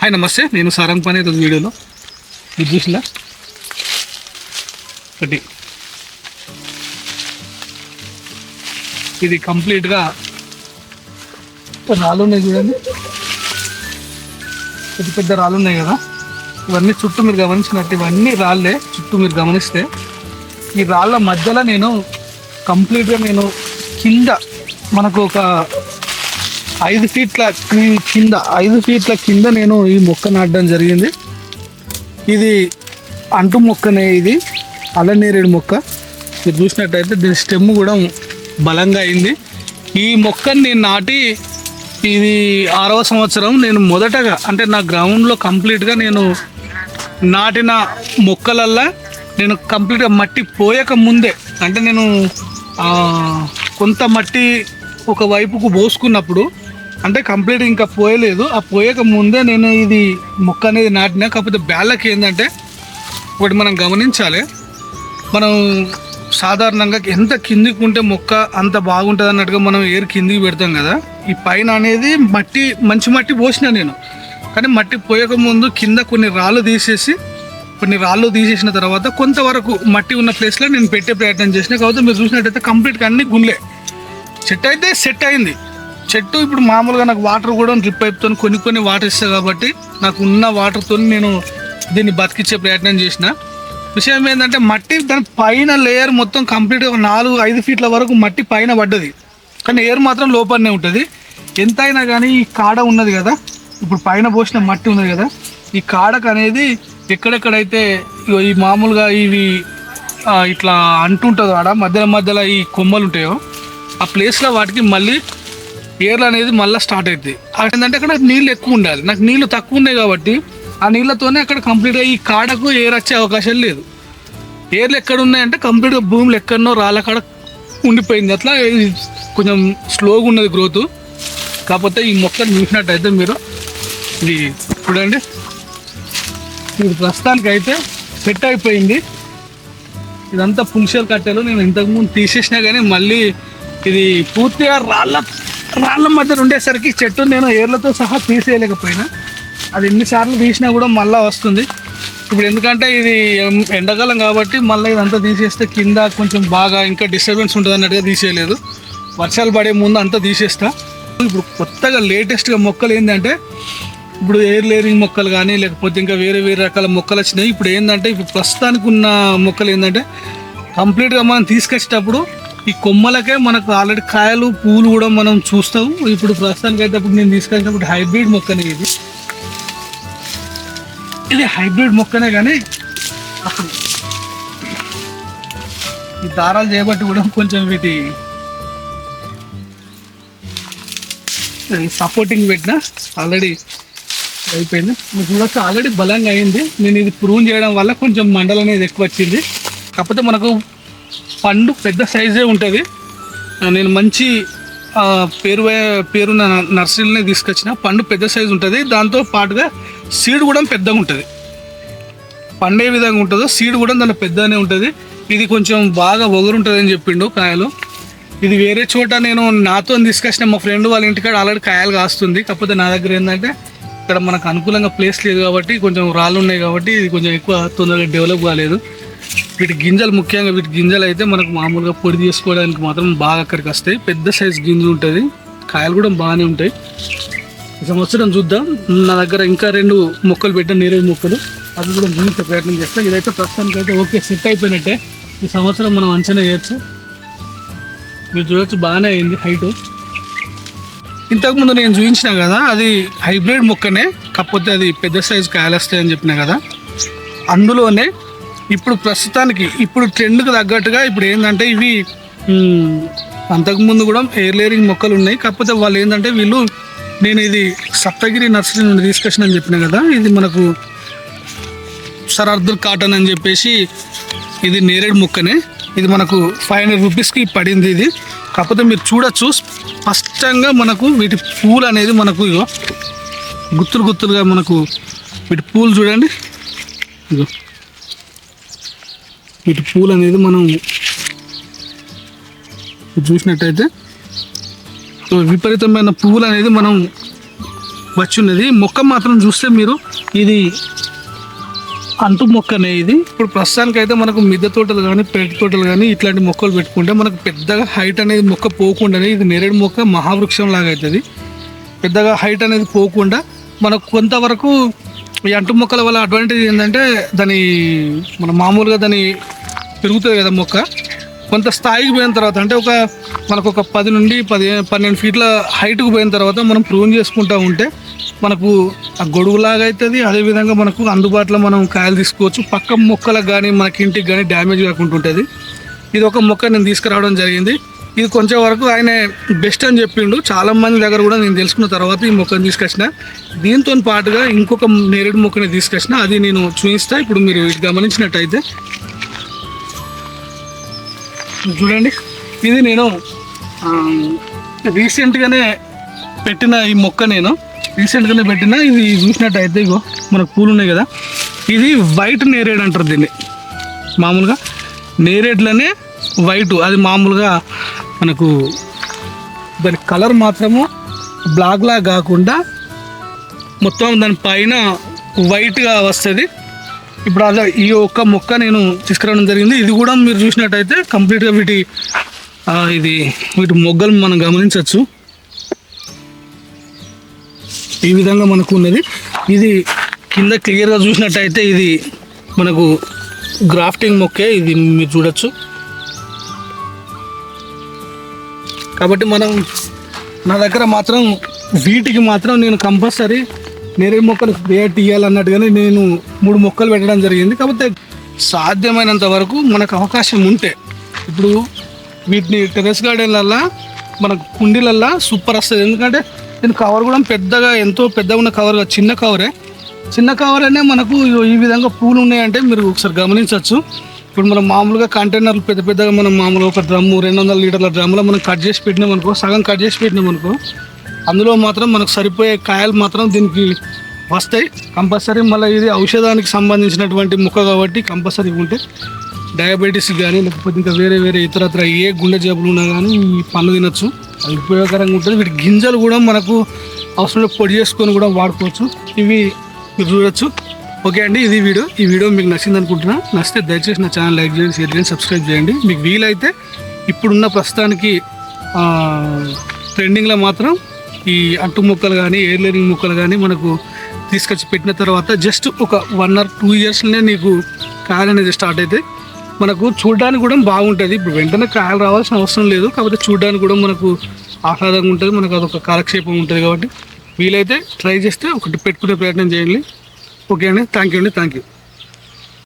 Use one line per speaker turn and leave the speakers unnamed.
Hi నమస్తే, నేను సారంగపాణి. ఈరోజు వీడియోలో ఇది చూసినా ఒకటి ఇది కంప్లీట్గా రాళ్ళు ఉన్నాయి చూడండి, పెద్ద పెద్ద రాళ్ళు ఉన్నాయి కదా. ఇవన్నీ చుట్టూ మీరు గమనించినట్టు ఇవన్నీ రాళ్ళే. చుట్టూ మీరు గమనిస్తే ఈ రాళ్ళ మధ్యలో నేను కంప్లీట్గా కింద మనకు ఒక 5 ఫీట్ల కింద 5 ఫీట్ల కింద నేను ఈ మొక్క నాటడం జరిగింది. ఇది అంటు మొక్కనే, ఇది అల్లనేరేడు మొక్క. మీరు చూసినట్టయితే దీని స్టెమ్ కూడా బలంగా అయింది. ఈ మొక్కని నేను నాటి ఇది 6వ సంవత్సరం. నేను మొదటగా అంటే నా గ్రౌండ్లో కంప్లీట్గా నేను నాటిన మొక్కలల్లా నేను కంప్లీట్గా మట్టి పోయక ముందే, అంటే నేను కొంత మట్టి ఒక వైపుకు పోసుకున్నప్పుడు, అంటే కంప్లీట్ ఇంకా పోయలేదు, ఆ పోయక ముందే నేను ఇది మొక్క అనేది నాటినా. కాకపోతే బ్యాళ్ళకి ఏంటంటే ఒకటి మనం గమనించాలి, మనం సాధారణంగా ఎంత కిందికి ఉంటే మొక్క అంత బాగుంటుంది అన్నట్టుగా మనం ఏరు కిందికి పెడతాం కదా. ఈ పైన అనేది మట్టి మంచి మట్టి పోసిన నేను, కానీ మట్టి పోయక ముందు కింద కొన్ని రాళ్ళు తీసేసిన తర్వాత కొంతవరకు మట్టి ఉన్న ప్లేస్లో నేను పెట్టే ప్రయత్నం చేసిన. కాబట్టి మీరు చూసినట్టయితే కంప్లీట్గా అన్ని గుండ్లే. చెట్టు అయితే సెట్ అయింది. చెట్టు ఇప్పుడు మామూలుగా నాకు వాటర్ కూడా డ్రిప్ పైప్తో కొన్ని వాటర్ ఇస్తాయి కాబట్టి నాకు ఉన్న వాటర్తో నేను దీన్ని బతికించే ప్రయత్నం చేసిన. విషయం ఏంటంటే మట్టి దాని పైన లేయర్ మొత్తం కంప్లీట్గా 4-5 ఫీట్ల వరకు మట్టి పైన పడ్డది, కానీ ఎయిర్ మాత్రం లోపలనే ఉంటుంది. ఎంతైనా కానీ ఈ కాడ ఉన్నది కదా, ఇప్పుడు పైన పోసిన మట్టి ఉన్నది కదా, ఈ కాడకు అనేది ఎక్కడెక్కడైతే ఈ మామూలుగా ఇవి ఇట్లా అంటుంటుందో ఆడ మధ్యలో ఈ కొమ్మలు ఉంటాయో ఆ ప్లేస్లో వాటికి మళ్ళీ ఎయిర్లు అనేది మళ్ళీ స్టార్ట్ అవుతుంది. ఏంటంటే అక్కడ నీళ్ళు ఎక్కువ ఉండాలి, నాకు నీళ్ళు తక్కువ ఉన్నాయి కాబట్టి ఆ నీళ్ళతోనే అక్కడ కంప్లీట్గా ఈ కాడకు ఎయిర్ వచ్చే అవకాశం లేదు. ఎయిర్లు ఎక్కడ ఉన్నాయంటే కంప్లీట్గా భూములు ఎక్కడనో రాళ్ళ కాడ ఉండిపోయింది. అట్లా కొంచెం స్లోగా ఉన్నది గ్రోత్. కాకపోతే ఈ మొక్కను చూసినట్టయితే మీరు ఇది చూడండి, ఇది ప్రస్తుతానికి అయితే సెట్ అయిపోయింది. ఇదంతా పుంక్షలు కట్టెలు నేను ఇంతకుముందు తీసేసినా కానీ మళ్ళీ ఇది పూర్తిగా రాళ్ళ మధ్య ఉండేసరికి చెట్టు నేను ఏర్లతో సహా తీసేయలేకపోయినా. అది ఎన్నిసార్లు తీసినా కూడా మళ్ళీ వస్తుంది. ఇప్పుడు ఎందుకంటే ఇది ఎండాకాలం కాబట్టి మళ్ళీ ఇదంతా తీసేస్తే కింద కొంచెం బాగా ఇంకా డిస్టర్బెన్స్ ఉంటుంది అన్నట్టుగా తీసేయలేదు. వర్షాలు పడే ముందు అంతా తీసేస్తా. ఇప్పుడు కొత్తగా లేటెస్ట్గా మొక్కలు ఏంటంటే ఇప్పుడు ఎయిర్ లేయరింగ్ మొక్కలు కానీ లేకపోతే ఇంకా వేరే రకాల మొక్కలు వచ్చినాయి. ఇప్పుడు ఏంటంటే ఇప్పుడు ప్రస్తుతానికి ఉన్న మొక్కలు ఏంటంటే కంప్లీట్గా మనం తీసుకొచ్చేటప్పుడు ఈ కొమ్మలకే మనకు ఆల్రెడీ కాయలు పూలు కూడా మనం చూస్తాం. ఇప్పుడు ప్రస్తుతానికి అయితే ఇప్పుడు నేను తీసుకొచ్చినప్పుడు హైబ్రిడ్ మొక్కనే, ఇది హైబ్రిడ్ మొక్కనే. కానీ అసలు ఈ దారాలు చేయబట్టి కూడా కొంచెం వీటి సపోర్టింగ్ పెట్టినా ఆల్రెడీ అయిపోయింది. మీకు చూడొచ్చు ఆల్రెడీ బలంగా అయింది. నేను ఇది ప్రూన్ చేయడం వల్ల కొంచెం మండలం అనేది ఎక్కువ వచ్చింది. కాకపోతే మనకు పండు పెద్ద సైజే ఉంటుంది. నేను మంచి పేరున్న నర్సరీలనే తీసుకొచ్చిన. పండు పెద్ద సైజు ఉంటుంది, దాంతో పాటుగా సీడ్ కూడా పెద్దగా ఉంటుంది. పండే విధంగా ఉంటుందో సీడ్ కూడా దాంట్లో పెద్దగానే ఉంటుంది. ఇది కొంచెం బాగా ఒగరు ఉంటుంది అని చెప్పిండు కాయలు. ఇది వేరే చోట నేను నాతో తీసుకొచ్చిన మా ఫ్రెండ్ వాళ్ళ ఇంటికాడ ఆల్రెడీ కాయలు కాస్తుంది. కాకపోతే నా దగ్గర ఏంటంటే ఇక్కడ మనకు అనుకూలంగా ప్లేస్ లేదు కాబట్టి, కొంచెం రాళ్ళు ఉన్నాయి కాబట్టి ఇది కొంచెం ఎక్కువ తొందరగా డెవలప్ కాలేదు. వీటి గింజలు ముఖ్యంగా వీటి గింజలు అయితే మనకు మామూలుగా పొడి చేసుకోవడానికి మాత్రం బాగా అక్కడికి వస్తాయి. పెద్ద సైజు గింజలు ఉంటుంది, కాయలు కూడా బాగానే ఉంటాయి. ఈ సంవత్సరం చూద్దాం. నా దగ్గర ఇంకా 2 మొక్కలు పెట్టాను, నేరేడు మొక్కలు, అది కూడా చూపించే ప్రయత్నం చేస్తాను. ఇదైతే ప్రస్తుతానికి అయితే ఓకే, సెట్ అయిపోయినట్టే. ఈ సంవత్సరం మనం అంచనా చేయొచ్చు. మీరు చూడొచ్చు బాగానే అయింది హైటు. ఇంతకుముందు నేను చూపించిన కదా అది హైబ్రిడ్ మొక్కనే, కాకపోతే అది పెద్ద సైజు కాయలు వస్తాయని చెప్పినా కదా. అందులోనే ఇప్పుడు ప్రస్తుతానికి ఇప్పుడు ట్రెండ్కి తగ్గట్టుగా ఇప్పుడు ఏంటంటే ఇవి అంతకుముందు కూడా ఎయిర్ లేయరింగ్ మొక్కలు ఉన్నాయి. కాకపోతే వాళ్ళు ఏంటంటే నేను ఇది సప్తగిరి నర్సరీ నుండి తీసుకొచ్చినని చెప్పిన కదా. ఇది మనకు సర్ అర్దుల్ కాటన్ అని చెప్పేసి ఇది నేరేడు మొక్కనే. ఇది మనకు 500 రూపీస్కి పడింది ఇది. కాకపోతే మీరు చూడొచ్చు స్పష్టంగా మనకు వీటి పూలు అనేది మనకు గుత్తులుగా మనకు వీటి పూలు చూడండి. ఇగో వీటి పూలు అనేది మనం చూసినట్టయితే విపరీతమైన పువ్వులు అనేది మనం వచ్చి ఉన్నది. మొక్క మాత్రం చూస్తే మీరు ఇది అంటు మొక్కనే ఇది. ఇప్పుడు ప్రస్తుతానికి అయితే మనకు మిద్దె తోటలు కానీ పెరటి తోటలు కానీ ఇట్లాంటి మొక్కలు పెట్టుకుంటే మనకు పెద్దగా హైట్ అనేది మొక్క పోకుండానే, ఇది నేరేడు మొక్క మహావృక్షం లాగా అవుతుంది. పెద్దగా హైట్ అనేది పోకుండా మనకు కొంతవరకు ఈ అంటు మొక్కల వల్ల అడ్వాంటేజ్ ఏంటంటే దాని మన మామూలుగా దాని పెరుగుతుంది కదా మొక్క, కొంత స్థాయికి పోయిన తర్వాత అంటే మనకు ఒక 10 నుండి 12 ఫీట్ల హైట్కి పోయిన తర్వాత మనం ప్రూన్ చేసుకుంటూ ఉంటే మనకు ఆ గొడుగులాగా అవుతుంది. అదేవిధంగా మనకు అందుబాటులో మనం కాయలు తీసుకోవచ్చు. పక్క మొక్కలకు కానీ మనకి ఇంటికి కానీ డ్యామేజ్ కాకుండా ఉంటుంది. ఇది ఒక మొక్క నేను తీసుకురావడం జరిగింది. ఇది కొంచెం వరకు ఆయన బెస్ట్ అని చెప్పిండు. చాలా మంది దగ్గర కూడా నేను తెలుసుకున్న తర్వాత ఈ మొక్కను తీసుకొచ్చిన. దీంతో పాటుగా ఇంకొక నేరేడు మొక్కని తీసుకొచ్చిన, అది నేను చూపిస్తా. ఇప్పుడు మీరు ఇది గమనించినట్టయితే చూడండి, ఇది నేను రీసెంట్గానే పెట్టిన ఈ మొక్క ఇది చూసినట్టయితే ఇగో మనకు పూలు ఉన్నాయి కదా, ఇది వైట్ నేరేడు అంటారు దీన్ని. మామూలుగా నేరేడులోనే వైట్, అది మామూలుగా మనకు దాని కలర్ మాత్రము బ్లాక్లా కాకుండా మొత్తం దాని పైన వైట్గా వస్తుంది. ఇప్పుడు అలా ఈ ఒక్క మొక్క నేను తీసుకురావడం జరిగింది. ఇది కూడా మీరు చూసినట్టయితే కంప్లీట్గా వీటి మొగ్గలు మనం గమనించవచ్చు. ఈ విధంగా మనకు ఉన్నది. ఇది కింద క్లియర్గా చూసినట్టయితే ఇది మనకు గ్రాఫ్టింగ్ మొక్కే, ఇది మీరు చూడొచ్చు. కాబట్టి నా దగ్గర మాత్రం వీటికి మాత్రం నేను కంపల్సరీ నేరేడు మొక్కలు రేట్ ఇవ్వాలన్నట్టుగానే నేను 3 మొక్కలు పెట్టడం జరిగింది. కాకపోతే సాధ్యమైనంత వరకు మనకు అవకాశం ఉంటే, ఇప్పుడు వీటిని టెర్రస్ గార్డెన్లల్లో మనకు కుండీలల్లో సూపర్ వస్తుంది. ఎందుకంటే దీని కవర్ కూడా పెద్దగా, ఎంతో పెద్దగా ఉన్న కవర్, చిన్న కవర్ అనే మనకు ఈ విధంగా పూలు ఉన్నాయంటే మీరు ఒకసారి గమనించవచ్చు. ఇప్పుడు మనం మామూలుగా కంటైనర్లు పెద్దగా మనం మామూలుగా ఒక డ్రమ్ము 200 లీటర్ల డ్రమ్ములో మనం కట్ చేసి పెట్టినామనుకో, సగం కట్ చేసి పెట్టినామనుకో, అందులో మాత్రం మనకు సరిపోయే కాయలు మాత్రం దీనికి వస్తాయి కంపల్సరీ. మళ్ళీ ఇది ఔషధానికి సంబంధించినటువంటి మొక్క కాబట్టి కంపల్సరీ ఉంటే డయాబెటీస్ కానీ లేకపోతే ఇంకా వేరే ఇతరత్ర ఏ గుండె జబ్బులు ఉన్నా కానీ ఈ పండ్లు తినచ్చు, అది ఉపయోగకరంగా ఉంటుంది. వీటి గింజలు కూడా మనకు అవసరం పొడి చేసుకొని కూడా వాడుకోవచ్చు. ఇవి మీరు చూడొచ్చు. ఓకే అండి, ఈ వీడియో మీకు నచ్చింది అనుకుంటున్నా. నచ్చితే దయచేసి నా ఛానల్ లైక్ చేయండి, షేర్ చేయండి, సబ్స్క్రైబ్ చేయండి. మీకు వీలైతే ఇప్పుడున్న ప్రస్తుతానికి ట్రెండింగ్లో మాత్రం ఈ అంటు మొక్కలు కానీ ఎయిర్ లేరింగ్ మొక్కలు కానీ మనకు తీసుకొచ్చి పెట్టిన తర్వాత జస్ట్ ఒక 1 or 2 ఇయర్స్లోనే నీకు కాయలు అనేది స్టార్ట్ అయితే మనకు చూడడానికి కూడా బాగుంటుంది. ఇప్పుడు వెంటనే కాయలు రావాల్సిన అవసరం లేదు, కాకపోతే చూడడానికి కూడా మనకు ఆహ్లాదంగా ఉంటుంది, మనకు అదొక కాలక్షేపం ఉంటుంది. కాబట్టి వీలైతే ట్రై చేస్తే ఒకటి పెట్టుకునే ప్రయత్నం చేయండి. ఓకే అండి, థ్యాంక్ యూ.